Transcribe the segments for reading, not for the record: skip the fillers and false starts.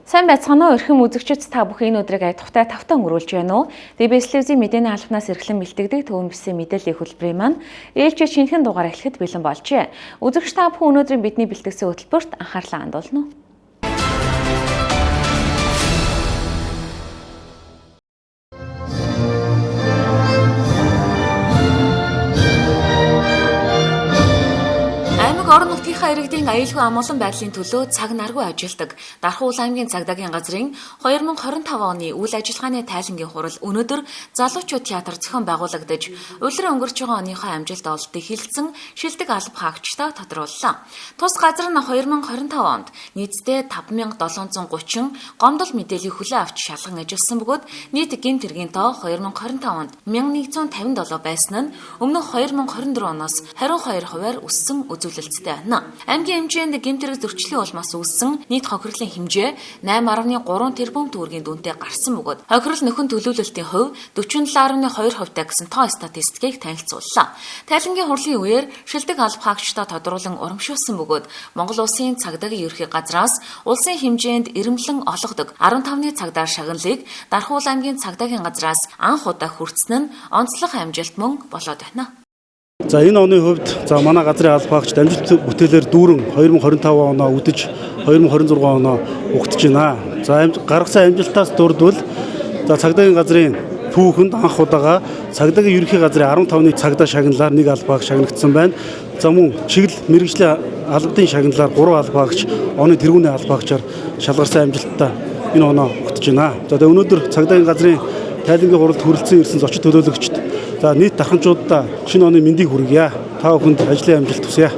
Сайн байцгаана уу эрхэм үзэгчид та бүхэн энэ өдрийг айдахтай тавтан өнгөрүүлж байна уу? DBS телевизийн мэдээний албанаас эрхлэн бэлтгэдэг төвөн бисэн мэдээллийн хөтөлбөрийн маань ээлжид шинэхэн дугаар эхлэхэд бэлэн болжээ. Үзэгч та бүхэн өнөөдрийн бидний бэлтгэсэн хөтөлбөрт анхаарлаа хандуулна уу? Орон нутгийнхаа иргэдийн аюулгүй амгалан байдлын төлөө цаг наргүй ажилладаг Дархан Улаан аймгийн цагдаагийн газрын 2025 оны үйл ажиллагааны тайлангийн хурал өнөөдөр залуучууд театр зохион байгуулагдаж, улиран өнгөрч байгаа оныхоо амжилт ололтыг хилцэн шилдэг алба хаагчдаа тодрууллаа. Тус газар нь 2025 онд нийтдээ 5730 гомдол мэдээллийг хүлээн авч шалган ажилласан бөгөөд нийт гэмт хэргийн тоо 2025 онд 1157 байсан нь өмнөх 2024 оноос 22% өссөн үзүүлэлт. Аймгийн хэмжээнд гэмт хэрэг зөрчлийн улмаас үүссэн нийт хохирлын хэмжээ 8.3 тэрбум төгрөгийн дүнтэй гарсан бөгөөд хохирол нөхөн төлөвлөлтийн хувь 47.2%-тай гэсэн тоо статистикийг танилцууллаа. Тайлангийн хурлын үеэр шилдэг алба хаагчдаа тодруулан урамшуулсан бөгөөд Монгол Улсын цагдаагийн ерхий газраас улсын хэмжээнд ирэмлэн олгодог 15-ны цагдаа шагналыг Дархан Улаан аймгийн цагдаагийн газраас анх удаа хүртсэн нь онцлог амжилт мөн болоод байна. За энэ оны хувьд манай газрын алба хаагчид амжилт бүтээлээр дүүрэн 2025 оноо үдэж 2026 оноо угтж байна. За гаргасан амжилтаас дурдвал цагдаагийн газрын түүхэнд анх удаага цагдаагийн ерөнхий газрын 15-ны цагдаа шагналаар нэг алба хаагч шагнагдсан байна. За мөн чиглэл мэргэжлийн албадын шагналаар 3 алба хаагч оны тэргүүний алба хаагчаар шалгарсан амжилттай энэ оноо угтж байна. За өнөөдөр цагдаагийн газрын тайлангийн хуралд хүрэлцэн ирсэн зочид төлөөлөгчд нийт дарханчуудаа шинэ оны мэндийг хүргье. Та бүхэнд ажлын амжилт хүсье.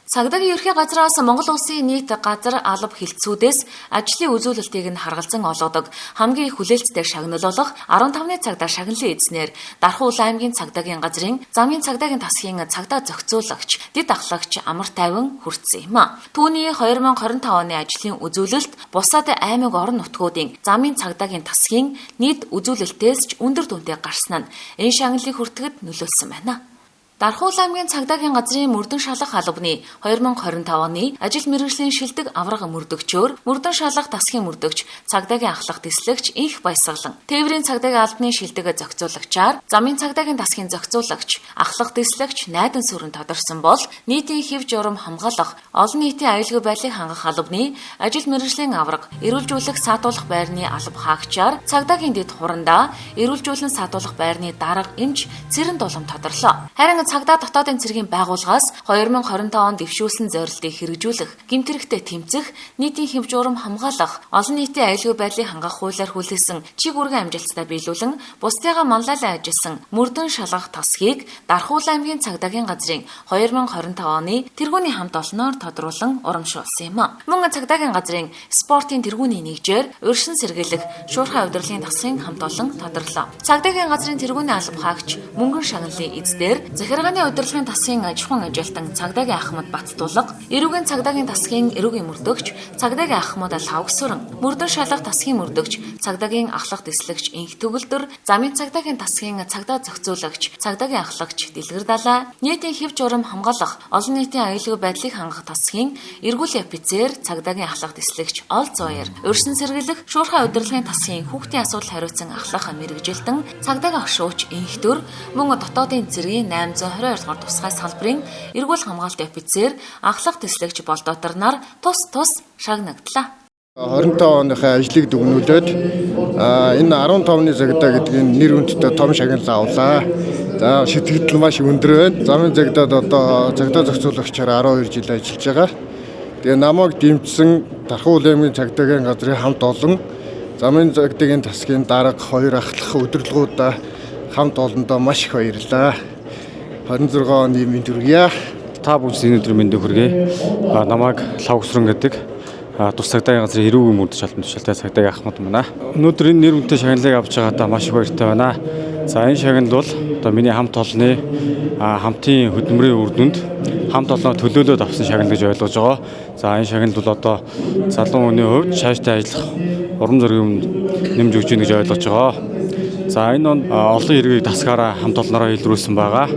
Цагдаагийн ерхий газраас Монгол Улсын нийт газар алба хилцүүдээс ажлын үзүүлэлтийг нь харгалзан олгодог хамгийн их хүлээлттэй шагнал болох 15-ны цагдаа шагналын эзнээр Дархан Улаан аймгийн цагдаагийн газрын замын цагдаагийн тасгийн цагдаа зохицуулагч дэд ахлагч амар тайван хүртсэн юм а. Түүний 2025 оны ажлын үзүүлэлт бусад аймаг орон нутгуудын замын цагдаагийн тасгийн нийт үзүүлэлтээс ч өндөр дүнтэй гарсан нь энэ шагналыг хүртэхэд нөлөөлсөн байна. Дархан Улаан аймгийн цагдаагийн газрын мөрдөн шалгах албаны 2025 оны ажил мэргэжлийн шилдэг аврага мөрдөгчөөр мөрдөн шалгах тасгийн мөрдөгч, цагдаагийн ахлах дэслэгч инх баясгалан, тээврийн цагдаагийн албаны шилдэг зохицуулагчаар замын цагдаагийн тасгийн зохицуулагч, ахлах дэслэгч найдан сүрэн тодорсон бол нийтийн хэв журам хамгаалах, олон нийтийн аюулгүй байдлыг хангах албаны ажил мэргэжлийн аврага, эрүүлжүүлэх саатуулах байрны алба хаагчаар цагдаагийн дэд хурандаа эрүүлжүүлэн саатуулах байрны дарга эмч цэрэн дулам тодорлоо. Харин цагдаа дотоодын цэргийн байгууллагаас 2025 онд дэвшүүлсэн зорилтыг хэрэгжүүлэх, гэмт хэрэгтээ тэмцэх, нийтийн хэв журам хамгаалах, олон нийтийн аюулгүй байдлыг хангах хуулиар хүлээсэн чиг үүргийн амжилттай биелүүлэн бусдыгаа манлайлан ажилласан мөрдөн шалгах тасгийг Дархан Улаан аймгийн цагдаагийн газрын 2025 оны тэргүүний хамт олноор тодруулан урамшуулсан юм а. Мөн цагдаагийн газрын спортын тэргүүний нэгжээр урьдчилан сэргийлэх, шуурхай удирдлагын тасгийн хамт олон тодорлоо. Цагдаагийн газрын тэргүүний алба хаагч мөнгөн шагналын эздээр захиргааны удирдлагын тасгийн ажихуйн ажилтан цагдаагийн Ахмад Баттулга, эрүүгийн цагдаагийн тасгийн эрүүгийн мөрдөгч, цагдаагийн Ахмад Лавгсүрэн, мөрдөн шалгах тасгийн мөрдөгч, цагдаагийн ахлах дэслэгч Инх Төгөлдөр, замын цагдаагийн тасгийн цагдаа зохицуулагч, цагдаагийн ахлагч Дэлгэр Далай, нийтийн хэв журам хамгаалах, олон нийтийн аюулгүй байдлыг хангах тасгийн эргүүл офицер, цагдаагийн ахлах дэслэгч Ол Зоёр, урьдчилан сэргийлэх, шуурхай удирдлагын тасгийн хүүхдийн асуудал хариуцсан ахлах мэргэжилтэн, цагдаагийн агшууч Инх Төр, мөн дотоодын цэргийн 822 дугаар тусгай салбарын эргүүл хамгаалт офицер, ахлах дэслэгч Болдотор нар тус шагнагдлаа. 25 оныхаа ажлыг дүгнүүлээд энэ 15-ны цагдаа гэдэг нь нэр хүндтэй том шагнал авлаа. За сэтгэл маш өндөр байна. Замын цагдаад одоо цагдаа зохицуулагчаар 12 жил ажиллаж байгаа. Тэгээ намайг дэмжсэн Дархан Улаан аймгийн цагдаагийн газрын хамт олон замын цагдаагийн тасгийн дарга 2 ахлах удирдлагуудаа хамт олондоо маш их баярлалаа. 26 оны мэнд хүргье. Та бүхэн өнөөдөр мэндийг хүргэе. Намайг Лавгсүрэн гэдэг тус цагдаагийн газрын эрүүгийн мөрдөж шалбарын тушаалтай цагдаагийн Ахмад байна. Өнөөдөр энэ нэр хүнтэй шагналыг авч байгаадаа маш их баяртай байна. За энэ шагнал бол одоо миний хамт олонны хамтын хөдөлмөрийн үр дүнд хамт олоноо төлөөлөд авсан шагнал гэж ойлгож байгаа. За энэ шагнал бол одоо залуу хүний хувьд цаашдаа ажиллах урам зориг нэмж өгч гэнэ гэж ойлгож байгаа. За энэ он олон хэргийг тасгаараа хамт олноороо илрүүлсэн байгаа.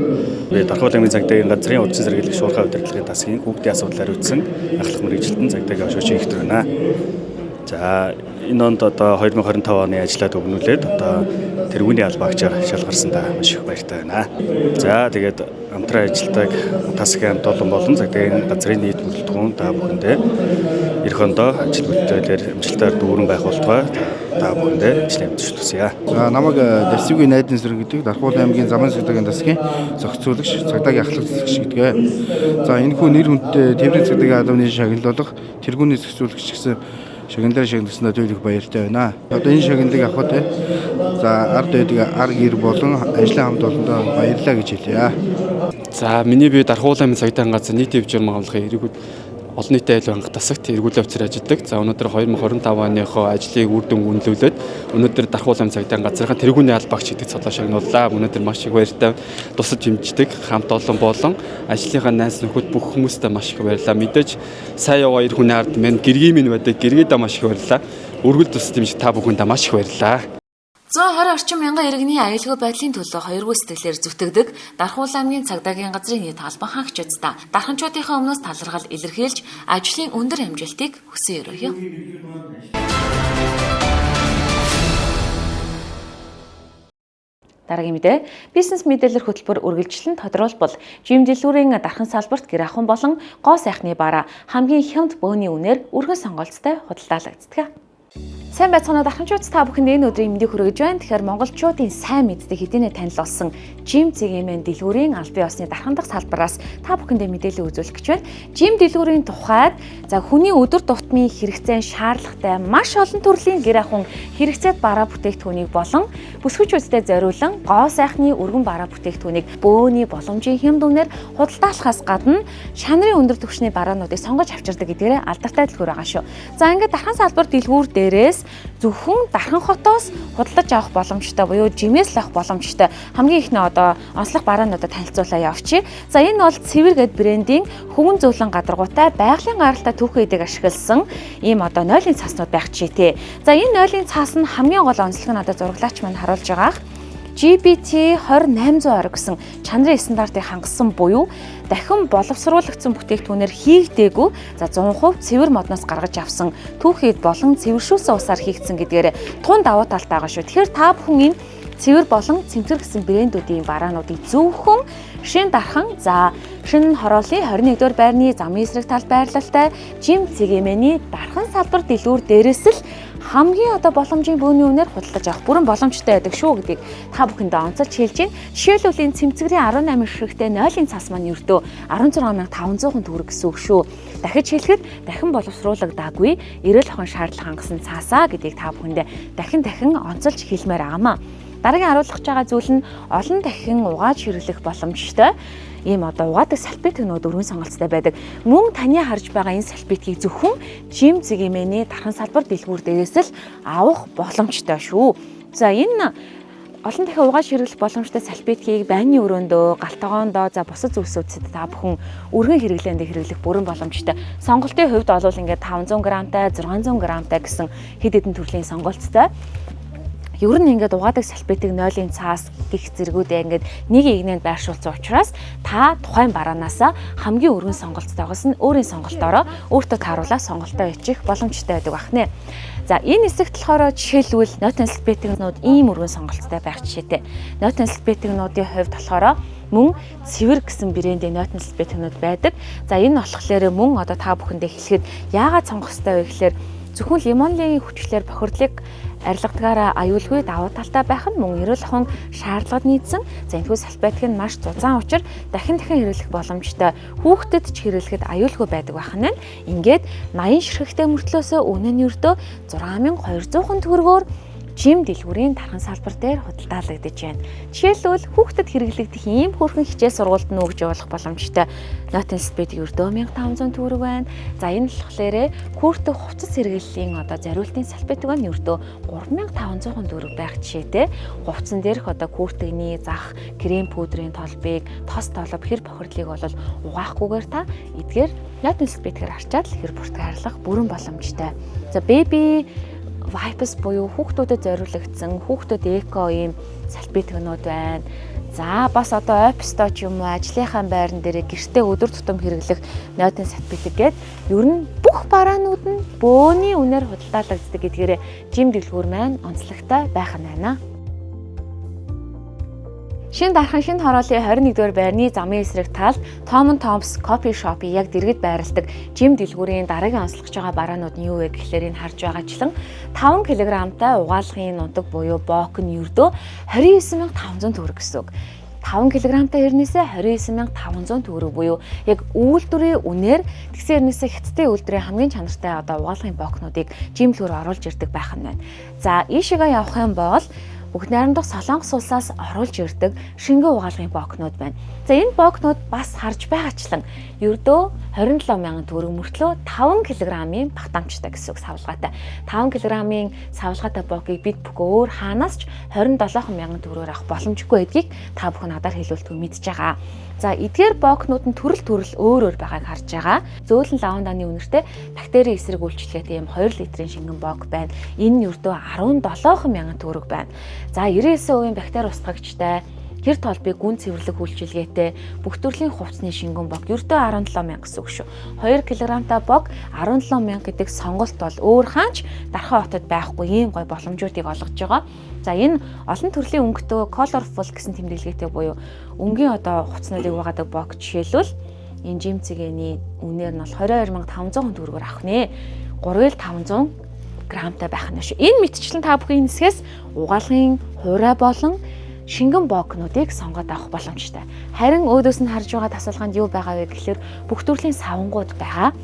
Дархан Улаан аймгийн цагдаагийн газрын урьдчилан сэргийлэх шуурхай удирдлагын тасгийн хүүхдийн асуудал хариуцсан ахлах мэргэжилтэн цагдаагийн агшууч Инх Төр байна. За энэ онд одоо 2025 оны ажлаа дүгнүүлээд одоо тэргүүний албаагчаар шалгарсандаа маш их баяртай байна. За тэгээд хамтран ажилладаг тасгийн хамт олон болон цагдаагийн газрын нийт бүрэлдэхүүн та бүхэндээ эх ондоо ажил бүтээлээр амжилтаар дүүрэн байх болтугай та бүхэндээ ажлын амжилт хүсье. За намайг Дарсигүй Найдын Сүрэг гэдэг Дархуул аймгийн Замын цагдаагийн тасгийн зохицуулагч, цагдаагийн ахлах зохицуулагч гэдэг. За энэ хүн нэр хүндтэй Тээврийн цагдаагийн албаны шагналуулах тэргүүний зохицуулагч гэсэн шагналаар шагналснаа төлөх баяртай байна. Одоо энэ шагналыг авахд за ард байдаг ар гэр болон ажлын хамт олондоо баярлалаа гэж хэлье. За миний бие Дархуул аймгийн цагдаагийн газар нийт хэв журам авлагын эргүүд олон нийтэд айлын анх тасагт эргүүлээ офицер ажилладаг. За өнөөдөр 2025 оныхоо ажлыг үр дүн үнэлүүлээд өнөөдөр Дархуул аймгийн цагдаагийн газрынхаа тэргүүний албаагч гэдэг цолоо шагнууллаа. Өнөөдөр маш их баяртай тусаж хэмждэг хамт олон болон ажлынхаа найз нөхөд бүх хүмүүстээ маш их баярлалаа. Мэдээж сайн яваа эр хүний ард минь гэргийн минь байдаг. Гэргээдээ маш их баярлалаа. Өргөл тус дэмж та бүхэндээ маш их баярлалаа. 120 орчим мянган иргэний аюулгүй байдлын төлөө хоёргүй сэтгэлээр зүтгэдэг Дархуул аймгийн цагдаагийн газрын нийт албан хаагчдаа дарханчуудынхаа өмнөөс талархал илэрхийлж ажлын өндөр амжилтыг хүсэн өрөөё. Дараагийн мэдээ бизнес мэдээлэл хөтөлбөр үргэлжлэн тодорхойлбол жим дэлгүүрийн дархан салбарт гэр ахуйн болон гоо сайхны бараа хамгийн хямд бөөний үнээр өргөн сонголттой худалдаалагддаг. Сайн байцгаана дарханчууд та бүхэнд энэ өдрийн мэндийг хүргэж байна. Тэгэхээр монголчуудын сайн мэддэг хэдийнэ танил болсон Жим ЦГМ дэлгүүрийн албан ёсны дархан дахь салбараас та бүхэндээ мэдээлэл үзүүлэх гэж байна. Жим дэлгүүрийн тухайд за хүний өдөр тутмын хэрэгцээ шаардлагатай маш олон төрлийн гэр ахуйн хэрэгцээт бараа бүтээгдэхүүнийг болон бүсгүйчүүдэд зориулан гоо сайхны өргөн бараа бүтээгдэхүүнийг бөөний боломжийн хямд үнээр худалдаалахаас гадна шанарын өндөр түвшний бараануудыг сонгож авчирдаг гэдгээрээ алдартай дэлгүүр байгаа шүү. За ингээд дархан салбар дэлгүүр дээрээс зөвхөн дархан хотоос худалдаж авах боломжтой буюу жимээс л авах боломжтой хамгийн ихний одоо онцлог бараануудад танилцуулаа явчих. За энэ бол Цэвэр гэд брендийн хөвөн зөвлөн гадаргуутай байгалийн гаралтай түүхэн эдэг ашигласан ийм одоо нойлын цааснууд байх чи тээ. За энэ нойлын цаас нь хамгийн гол онцлог нь одоо зураглаач маань харуулж байгаа GPT 2820 гэсэн чанарын стандартыг хангасан буюу дахин боловсруулагдсан бүтээгдэхүүнээр хийгдээгүй за 100% цэвэр модноос гаргаж авсан түүхийд болон цэвэршүүлсэн усаар хийгдсэн гэдгээр тун давуу талтай байгаа шүү. Тэгэхээр та бүхэн энэ цэвэр болон цэмцэр гэсэн брэндүүдийн бараануудыг зөвхөн шин дархан за шинэ хорооллын 21-р байрны замын эсрэг талд байрлалтай Жим ЦГМ-ний дархан салбар дэлгүүр дээрээс л хамгийн одоо боломжийн бөөний үнээр худалдаж авах бүрэн боломжтой байдаг шүү гэдгийг та бүхэндээ онцолж хэлж байна. Жишээлбэл энэ цэмцгэрийн 18 ширхэгтэй нойлын цаас маань ердөө 16500 төгрөг гэсэн үг шүү. Дахиж хэлэхэд дахин боловсруулагдаагүй эрэл хон шаардлага хангасан цаасаа гэдгийг та бүхэндээ дахин онцолж хэлмээр аамаа. Дараагийн харуулж байгаа зүйл нь олон дахин угааж хэрэглэх боломжтой ийм одоо угаадаг салфетнууд өргөн сонголттой байдаг. Мөн таны харж байгаа энэ салфетгийг зөвхөн Жим ЦГМ-ний дархан салбар дэлгүүр дээрээс л авах боломжтой шүү. За энэ олон дахин угааж хэрэглэх боломжтой салфетгийг байрны өрөөндөө, галтгоондоо, за бусад зүйлсүүдэд та бүхэн өргөн хэрэглээнд хэрэглэх бүрэн боломжтой. Сонголтын хувьд бол ингээд 500 грамтай, 600 грамтай гэсэн хэд хэдэн төрлийн сонголттой. Ер нь ингээд угаадаг салфетыг нойлын цаас гих зэргүүдээ ингээд нэг игнэнд байршуулсан учраас та тухайн бараанаасаа хамгийн өргөн сонголттойгоос нь өөрийн сонголтоороо өөртөө тааруулаад сонголтоо бичих боломжтой байдаг бахнэ. За энэ хэсэгт болохоор жишээлбэл нойтон салфетигнууд ийм өргөн сонголттой байх жишээтэй. Нойтон салфетигнуудын хувьд болохоор мөн Цэвэр гэсэн брендийн нойтон салфетигнууд байдаг. За энэ болохоор мөн одоо та бүхэндээ хэлэхэд яагаад сонгох ёстой вэ гэхээр зөвхөн лимонлын хүчлээр бохирдлыг арилгадгаараа аюулгүй давуу талтай байх нь мөн эрүүл ахуйн шаардлагад нийцсэн. За энэхүү салфетик нь маш зузаан учир дахин хэрэглэх боломжтой. Хүүхдэд ч хэрэглэхэд аюулгүй байдаг байх нь. Ингээд 80 ширхэгтэй мөртлөөсөө үнэ нь ердөө 6200 төгрөгөөр Жим дэлгүүрийн дархан салбар дээр худалдаалагдаж байна. Жишээлбэл хүүхдэд хэрэглэгдэх ийм хөрхэн хичээл сургуульд нь өгж явуулах боломжтой нойтон салфет ердөө 1500 төгрөг байна. За энэ болохоор хүүхдийн хувцас хэрэглэлийн одоо зориултын салфетик нь ердөө 3500 төгрөг байх жишээтэй. Хувцсан дээрх одоо хүүхдийн зах, крем пудрын толбыг, тос толб хэр бохирдлыг бол угаахгүйгээр та эдгээр нойтон салфетикээр арчаад хэр бүртгарлах бүрэн боломжтой. За baby Wipes буюу хүүхдүүдэд зориулагдсан хүүхдүүд эко ийм салфетикнууд байна. За бас одоо оффистоо ч юм уу ажлынхаа байран дээр гэртээ өдөр тутам хэрэглэх нойтон салфетик гээд ер нь бүх бүх бараанууд нь бөөний үнээр худалдаалагддаг гэдгээрээ жим дэлгүүр маань онцлогтой байх нь байна. Шинэ дархан шинэ хорооллын 21-р байрны замын эсрэг талд Tom & Tom's Coffee Shop-ийн яг дэргэд байрладаг жим дэлгүүрийн дараагийн онцлогч байгаа бараанууд нь юу вэ гэхлээр энэ харж байгаачлан 5 кг-тай угаалгын нундаг буюу бок нь ердөө 29500 төгрөг гэсэн үг. 5 кг-тай хэрнээсээ 29500 төгрөг буюу яг үйлдвэрийн үнээр тэгсэн хэрнээсээ хятадын үйлдвэрийн хамгийн чанартай угаалгын бокнуудыг жим дэлгүүр оруулж ирдэг байх нь байна. За ийшээгээ явах юм бол Бүх найрамдах Солонгос улсаас оруулж ирдэг шингэн угаалгын бокнууд байна. За энэ бокнууд бас харж байгаачлан ердөө 27000 төгрөг мөртлөө 5 кг-ийн багтаамжтай гэсэн үг савлгаатай. 5 кг-ийн савлгаатай бокийг бид бүх өөр хаанаас ч 27000 төгрөгөөр авах боломжгүй байдгийг та бүхэн надаар хэлүүлтгүй мэдж байгаа. За эдгээр бокнууд нь төрөл өөр байгааг харж байгаа. Зөөлөн лаванданы үнэртэй бактери эсрэг үйлчилгээтэй юм 2 литрийн шингэн бок байна. Энэ нь ердөө 17000 төгрөг байна. За 99% бактери устгагчтай гэр толбыг гүн цэвэрлэг үйлчилгээтэй бүх төрлийн хувцсны шингэн бок ердөө 17000 гэсэн үг шүү. 2 кг-тай бок 17000 гэдэг сонголт бол өөр хаач Дархан хотод байхгүй ийм гой боломжуудыг олгож байгаа. За энэ олон төрлийн өнгөтэй colorful гэсэн тэмдэглэгээтэй буюу өнгийн хувцснуудыг угаадаг бок жишээлбэл энэ жимцэгээний үнээр нь бол 22500 төгрөгөөр авах нэ. 3500 грамтай байх нь шүү. Энэ мэтчлэн та бүхэн хэсгээс угаалгын хураа болон шингэн бокнуудыг сонгоод авах боломжтой. Харин өөдөөс нь харж байгаа тасалгаанд юу байгаа вэ гэхээр бүх төрлийн савангууд байгаа.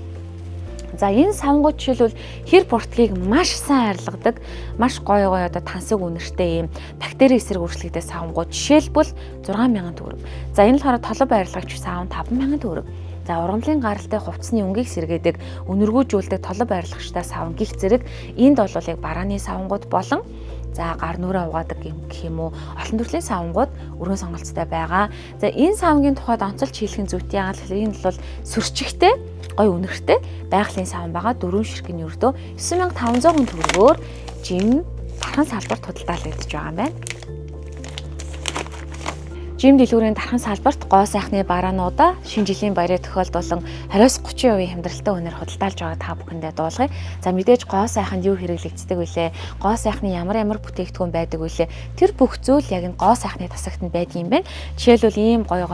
За энэ савангууд жишээлбэл хэр портгийг маш сайн арилгадаг, маш гоё тансаг үнэртэй юм бактери эсрэг үржлэгтэй савангууд жишээлбэл 6000 төгрөг. За энэ л хараа толб арилгагч савн 5000 төгрөг. За ургамлын гаралтай хувцсны өнгийг сэргээдэг, өнөргөөжүүлдэг толб арилгагчтай савн гих зэрэг энд бол яг барааны савангууд болон за гар нүрээ угаадаг юм гэх юм уу олон төрлийн савангууд өргөн сонголцтой байгаа. За энэ савангийн тухайд онцолж хэлэх зүйтэй яагаад гэвэл энэ бол сүрчигтэй, гой үнэртэй байгалийн саван байгаа. 4 ширхэг нь ердөө 9500 төгрөгөөр жим дархан салбарт худалдаалагдаж байгаа юм байна. Жим дэлгүүрийн дархан салбарт гоо сайхны бараануудаа шинэ жилийн баярын тохиолдолон 20-30% хямдралтай үнээр худалдаалж байгаа та бүхэндээ дуулгая. За мэдээж гоо сайханд юу хэрэглэгддэг вүлээ? Гоо сайхны ямар бүтээгдэхүүн байдаг вүлээ? Тэр бүх зүйл яг энэ гоо сайхны тасагт нь байдаг юм байна. Жишээлбэл ийм гоё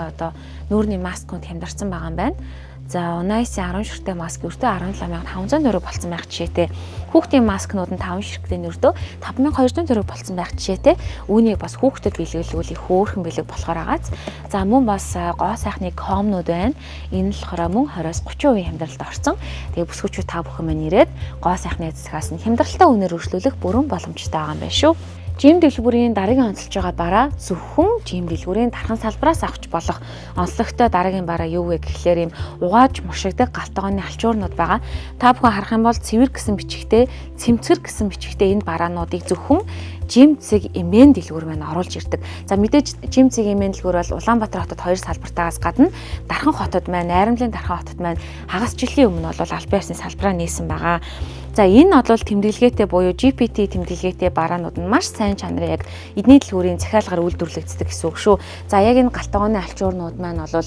нүүрний маскууд хямдарсан байгаа юм байна. За Unaice 10 ширхтэй маск өртөө 17500 төгрөг болсон байх жишээтэй. Хүүхдийн маскнууд нь 5 ширхтэй өртөө 5200 төгрөг болсон байх жишээтэй. Үүнийг бас хүүхдэд бэлгэлүүлэх хөөрхөн бэлэг болохоор агааз. За мөн бас гоо сайхны комнууд байна. Энэ л болохоор мөн 20-30% хямдралд орсон. Тэгээ бүсгүүчүүд та бүхэн маань ирээд гоо сайхны эцэсгээс нь хямдралтай үнээр өргөжлүүлэх бүрэн боломжтой байгаа юм байна шүү. Жим дэлгүүрийн дараагийн онцолж байгаа бараа зөвхөн жим дэлгүүрийн дархан салбараас авч болох онцлогтой дараагийн бараа юу вэ гэхлээр юм угааж мушигдаг галтгооны алчуурнууд байгаа. Та бүхэн харах юм бол цэвэр гэсэн бичигтэй, цэмцгэр гэсэн бичигтэй энэ бараануудыг зөвхөн жимцэг эмэн дэлгүүр маань оруулж ирдэг. За мэдээж жимцэг эмэн дэлгүүр бол Улаанбаатар хотод 2 салбартаагаас гадна Дархан хотод маань, Найрамлын Дархан хотод маань хагас жилийн өмнө бол албан ёсны салбараа нээсэн байгаа. За энэ бол тэмдэглэгээтэй буюу GPT тэмдэглэгээтэй бараанууд нь маш сайн чанарын яг эдний дэлгүүрийн захиалгаар үйлдвэрлэгддэг гэсэн үг шүү. За яг энэ галтгооны алчуурнууд маань бол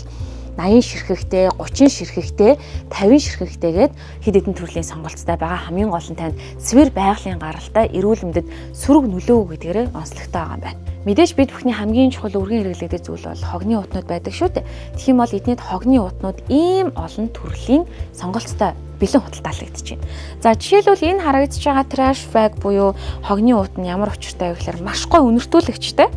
80 ширхэгтэй, 30 ширхэгтэй, 50 ширхэгтэйгээд хэд хэдэн төрлийн сонголттой байгаа. Хамгийн гол нь танд цэвэр байгалийн гаралтай эрүүл мэндэд сөрөг нөлөө гэдгээрээ онцлогтой байгаа юм байна. Мэдээж бид бүхний хамгийн чухал үргэлж хэрэглэгдэх зүйл бол хогны утнууд байдаг шүү дээ. Тэгэх юм бол эднийд хогны утнууд ийм олон төрлийн сонголттой бэлэн худалдаалагдаж байна. За жишээлбэл энэ харагдаж байгаа trash bag буюу хогны утн ямар учиртай вэ гэхээр маш гой үнэртүүлэгчтэй,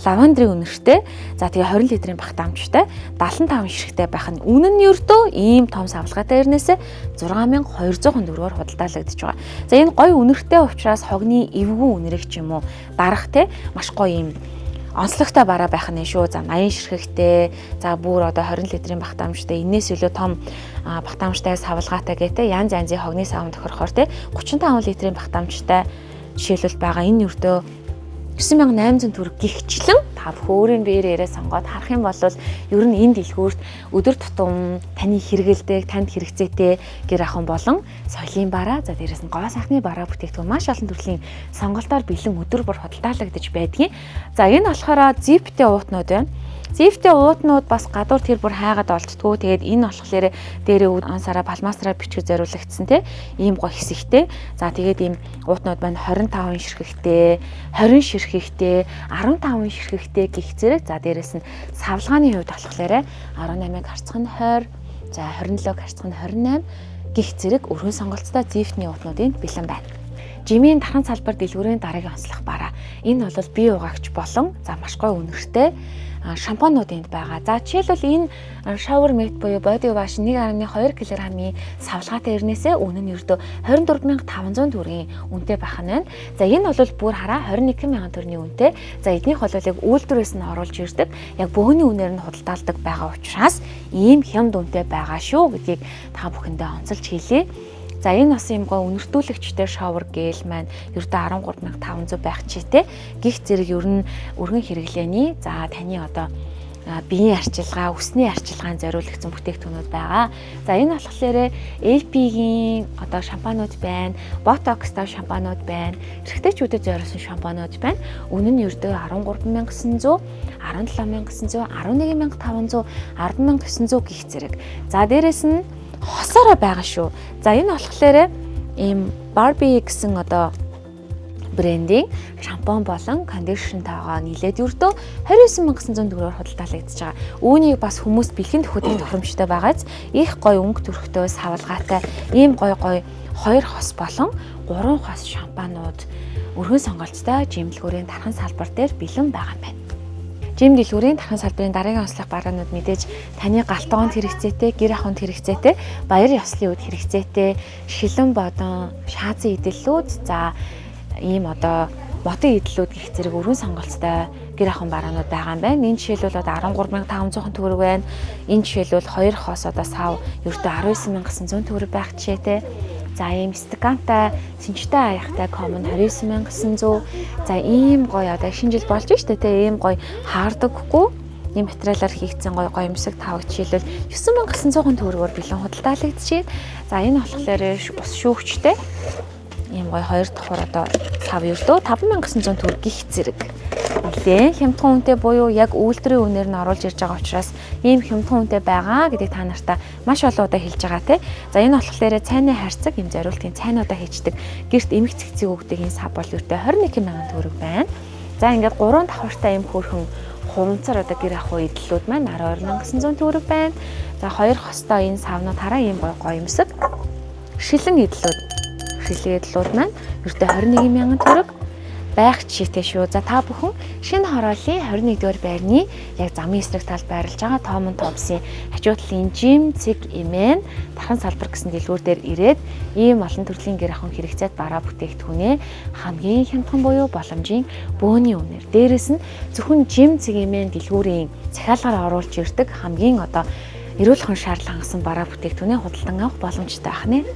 лавандрын үнэртэй, за тэгээ 20 литрийн багтаамжтай, 75 ширхтэй байх нь үнэн нь ердөө ийм том савлгаатай ирнээсээ 6200 төгрөгөөр худалдаалагдаж байгаа. За энэ гой үнэртэй учраас хогны эвгүй үнэрэг ч юм уу дарах те маш гой ийм онцлогтой бараа байх нь шүү. За 80 ширхэгтэй, за бүр 20 литрийн багтаамжтай, энэс илүү том багтаамжтай савлгаатай гэдэг янз янзын хогны савн тохирохоор те 35 литрийн багтаамжтай жишээлбэл байгаа. Энэ ердөө 9800 төгрөг гихчлэн та бүхэн өөрийн биеэрээ сонгоод харах юм бол ер нь энэ дэлгүүрт өдөр тутам таны хэрэгэлдэг, танд хэрэгцээтэй гэр ахын болон соёлын бараа, за дээрэс нь гоо сайхны бараа бүтээгдэхүүн маш олон төрлийн сонголтоор бэлэн өдөр бүр худалдаалагдаж байдгийн. За энэ болохоор зиптэй уутнууд байна. Зифтэй уутнууд бас гадуур тэр бүр хайгаад олддгоо. Тэгээд энэ болохоор дээрээ ансараа палмасраа бичиж зориулагдсан те ийм гоё хэсэгтэй. За тэгээд ийм уутнууд маань 25 ширхэгтэй, 20 ширхэгтэй, 15 ширхэгтэй гих зэрэг. За дээрээс нь савлгааны хувьд болохоор 18-ыг харьцах нь 20, за 27-г харьцах нь 28 гих зэрэг өргөн сонголцтой зифтний уутнуудын бэлэн байна. Жимийн дархан салбар дэлгүүрийн дараагийн онцлог бараа. Энэ бол бие угаагч болон за маш гоё үнэртэй шампунууд энд байгаа. За жишээлбэл энэ shower mate буюу body wash 1.2 кг-ийн савлгаатай ирнээсээ үнэ нь ердөө 24500 төгрөгийн үнэтэй байх нь байна. За энэ бол бүр хараа 21000 төгрөгийн үнэтэй. За эднийх бол яг үйлдвэрээс нь оруулж ирдэг. Яг бөөгний үнээр нь худалдаалдаг байгаа учраас ийм хямд үнэтэй байгаа шүү гэдгийг та бүхэндээ онцолж хэлье. За энэ бас юм гоо үнэртүүлэгчтэй шовер гэл маань ердөө 13500 байх чийтэй. Гих зэрэг ер нь өргөн хэрэглээний за таны одоо биеийн арчилгаа, үсний арчилгаанд зориулагдсан бүтээгдэхүүнүүд байгаа. За энэ болохоор AP-гийн одоо шампунууд байна, Botox-тай шампунууд байна, эрэгтэйчүүдэд зориулсан шампунууд байна. Үнэ нь ердөө 13900, 17900, 11500, 10900 гих зэрэг. За дээрэс нь хосороо байгаа шүү. За энэ болохоор ийм Barbie гэсэн одоо брендing шампунь болон кондишнтойгоо нийлээд ердөө 29900 төгрөгөөр худалдаалагдаж байгаа. Үүнийг бас хүмүүс бэлхэн төхөөрөмж тохиромжтой байгааз их гоё өнгө төрхтэй савлгаатай ийм гоё 2 хос болон 3 хос шампунууд өргөн сонголцтой жимлгүүрийн дархан салбар дээр бэлэн байгаа юм байна. Жим дэлгүүрийн дархан салбарын дараагийн онцлог бараанууд мэдээж таны галтгоонд хэрэгцээтэй, гэр ахуйнд хэрэгцээтэй, баяр ёслолын үед хэрэгцээтэй, шилэн бодон, шаазын идэллүүд, за ийм одоо мотын идэллүүд гэх зэрэг өргөн сонголцтой гэр ахуйн бараанууд байгаа юм байна. Энэ жишээлбэл одоо 13500 төгрөг байна. Энэ жишээлбэл 2 хос одоо сав ердөө 19900 төгрөг байх жишээтэй. За ийм стакантай, сэнжтэй аяхтай common 29900. За ийм гоё одоо шинэ жил болж штэ тэ ийм гоё хаардаггүй ийм материалаар хийгдсэн гоё юмсаг тавг жишээлбэл 9900 төгрөгөөр бэлэн худалдаалагдчихээн. За энэ болохоор ус шүүгчтэй ийм гоё 2 давхар одоо сав ердөө 5900 төгрөг гих зэрэг. Нэлээд хямдхан үнэтэй буюу яг үйлдвэрийн үнээр нь оруулж ирж байгаа учраас ийм хямдхан үнэтэй байгаа гэдгийг та нартай маш олон удаа хэлж байгаа те. За энэ болохоор цайны хайрцаг ийм зориултын цайнуудаа хийждэг гэрт эмх цэгцэг өгдөг энэ сав бол ердөө 21000 төгрөг байна. За ингээд 3 давхартай ийм хөөрхөн хуванцар одоо гэр ахуй идэллүүд маань 12900 төгрөг байна. За 2 хостой энэ савнууд хараа ийм гоё юмсаг шилэн идэллүүд маань ердөө 21000 төгрөг байх жишээтэй шүү. За та бүхэн шинэ хорооллын 21-р байрны яг замын эсрэг талд байрлаж байгаа Томон Томсын хажуу талын жим цэг эмэн дархан салбар гэсэн дэлгүүр дээр ирээд ийм олон төрлийн гэр ахуйн хэрэгцээт бараа бүтээгдэхүүнээ хамгийн хямдхан буюу боломжийн бөөний үнээр дээрэс нь зөвхөн жим цэг эмэн дэлгүүрийн захиалгаар оруулж ирдэг хамгийн одоо эрүүл хон шаардлага хангасан бараа бүтээгдэхүүнээ худалдан авах боломжтой байх нэ.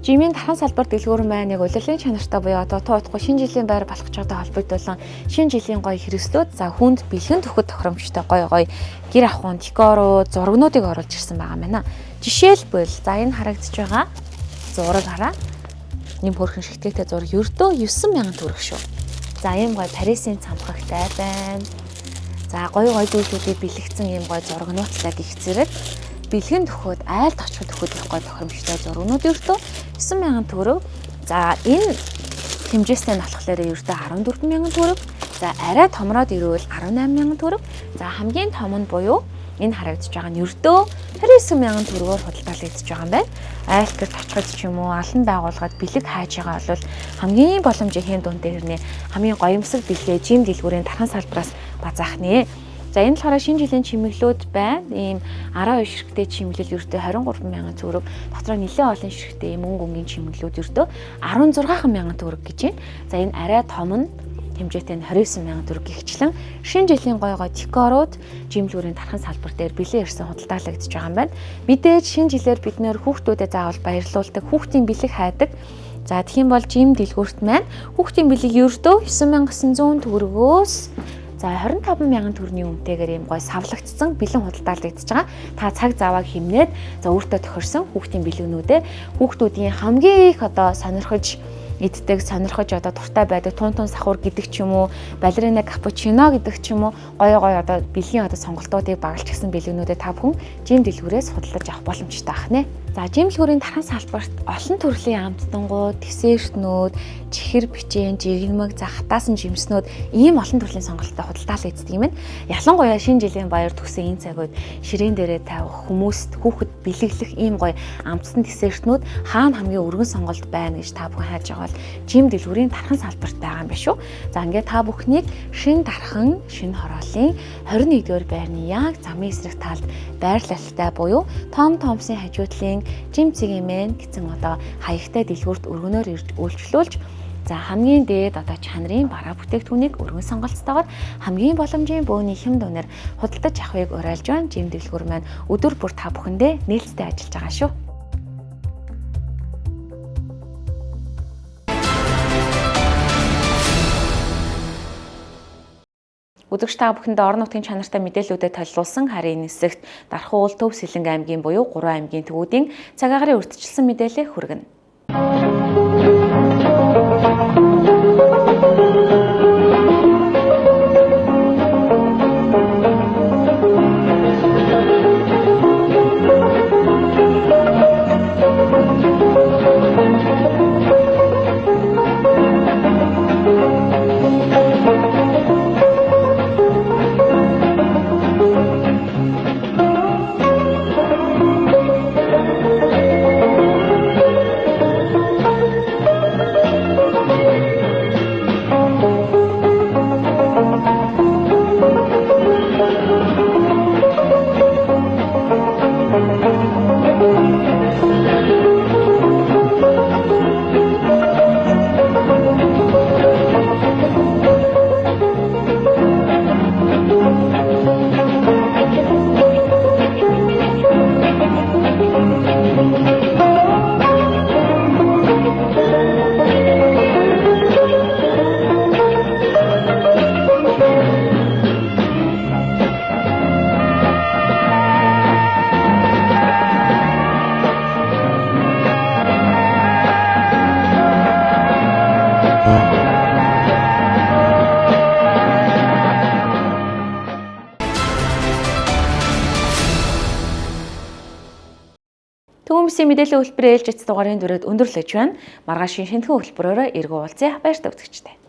Жимийн дархан салбар дэлгүүр маань яг улирлын чанартай буюу одоо туудахгүй шинэ жилийн байр болох чагтай холбогдуулан шинэ жилийн гоё хэрэгслүүд за хүнд бэлхэн төхөд тохиромжтой гоё гэр ахуйн декорууд зургнуудыг оруулж ирсэн байгаа юм байна. Жишээлбэл за энэ харагдаж байгаа зураг хараа. Нэм хөрхөн шигтгэгтэй зураг ердөө 9000 төгрөг шүү. За ийм гоё Парисын цамхагтай байна. За гоё зүйлүүдийг бэлэгдсэн ийм гоё зургнуудтай гих зэрэг бэлхэн төхөд айлд очиход төхөд их гоё тохиромжтой зургнууд ердөө 9000 төгрөг. За энэ хэмжээстэй нь болохоор ердөө 14000 төгрөг. За арай томроод ирвэл 18000 төгрөг. За хамгийн том нь буюу энэ харагдаж байгаа нь ердөө 29000 төгрөгөөр худалдаалагдаж байгаа юм байна. Айлтгад очиход ч юм уу алан байгууллагад бэлэг хайж байгаа бол хамгийн боломжийн хэм дунд дээрнээ хамгийн гоёмсог бэлгээ жим дэлгүүрийн дархан салбараас базаах нэ. За энэ болохоор шинэ жилийн чимэглэлүүд байна. Ийм 12 ширхтээ чимэглэл ердөө 23000 төгрөг. Дотроо нэлээд олон ширхтээ мөнгө өнгийн чимэглэлүүд ердөө 16000 төгрөг гэж байна. За энэ арай том нь хэмжээтэй нь 29000 төгрөг гихчлэн шинэ жилийн гоё декорууд жимлүүрийн дархан салбар дээр бэлэн ирсэн худалдаалагдаж байгаа юм байна. Мэдээж шинэ жилээр бид нөр хүүхдүүдэд заавал баярлуулдаг, хүүхдийн бэлэг хайдаг. За тийм бол жим дэлгүүрт маань хүүхдийн бэлэг ердөө 9900 төгрөгөөс за 25000 төгрөгийн үнэтэйгээр ийм гой савлагдсан бэлэн худалдаалагдаж байгаа. Та цаг завааг хэмнээд за өөртөө тохирсон хүүхдийн бэлгэнүүдээ хүүхдүүдийн хамгийн их одоо сонирхож иддэг сонирхож одоо дуртай байдаг тун сахур гэдэг ч юм уу, балерина капучино гэдэг ч юм уу, гоё одоо бэлгийн одоо сонголтуудыг багалж гисэн бэлгэнүүдэд та бүхэн жим дэлгүүрээс худалдаж авах боломжтой байх нэ. За жим дэлгүүрийн дархан салбарт олон төрлийн амттангууд, десертнүүд, чихэр бичэн, жигнэмэг, хатаасан жимснүүд ийм олон төрлийн сонголттой худалдаалж эздэг юм байна. Ялангуяа шинэ жилийн баяр төгсөн энэ цаг үед ширээн дээрээ тавих хүмүүст хүүхэд бэлэглэх ийм гоё амтсан десертнүүд хаана хамгийн өргөн сонголт байна гэж та бүхэн хайж байгаа бол жим дэлгүүрийн дархан салбарт байгаа юм байна шүү. За ингээд та бүхнийг шинэ дархан, шинэ хорооллын 21-р байрны яг замын эсрэг талд байрлалтай буюу Том Томсын хажуудлын жим цэгэмэн гэсэн одоо хаягтай дэлгүүрт өргөнөөр ирж үйлчлүүлж за хамгийн дээд одоо чанарын бараа бүтээгдэхүүнийг өргөн сонголцоотойгоор хамгийн боломжийн бөөний хэм дүнээр худалдаж авахыг уриалж байна. Жим дэлгүүр маань өдөр бүр та бүхэндээ нээлттэй ажиллаж байгаа шүү. Үзэгч та бүхэндээ орон нутгийн чанартай мэдээллүүдэд толилуулсан харийн нисэгт Дархуул, Төв Сэлэнг аймгийн буюу 3 аймгийн төвүүдийн цаг агарын урьдчилсан мэдээлэл хүргэнэ. Түүмсийн мэдээллийн хөтөлбөрөөр ээлж эц дугаарын дүрээд өндөрлөж байна. Маргаашийн шинэхэн хөтөлбөрөөр эргүү уулзъя. Баяртай үзэгчтэй.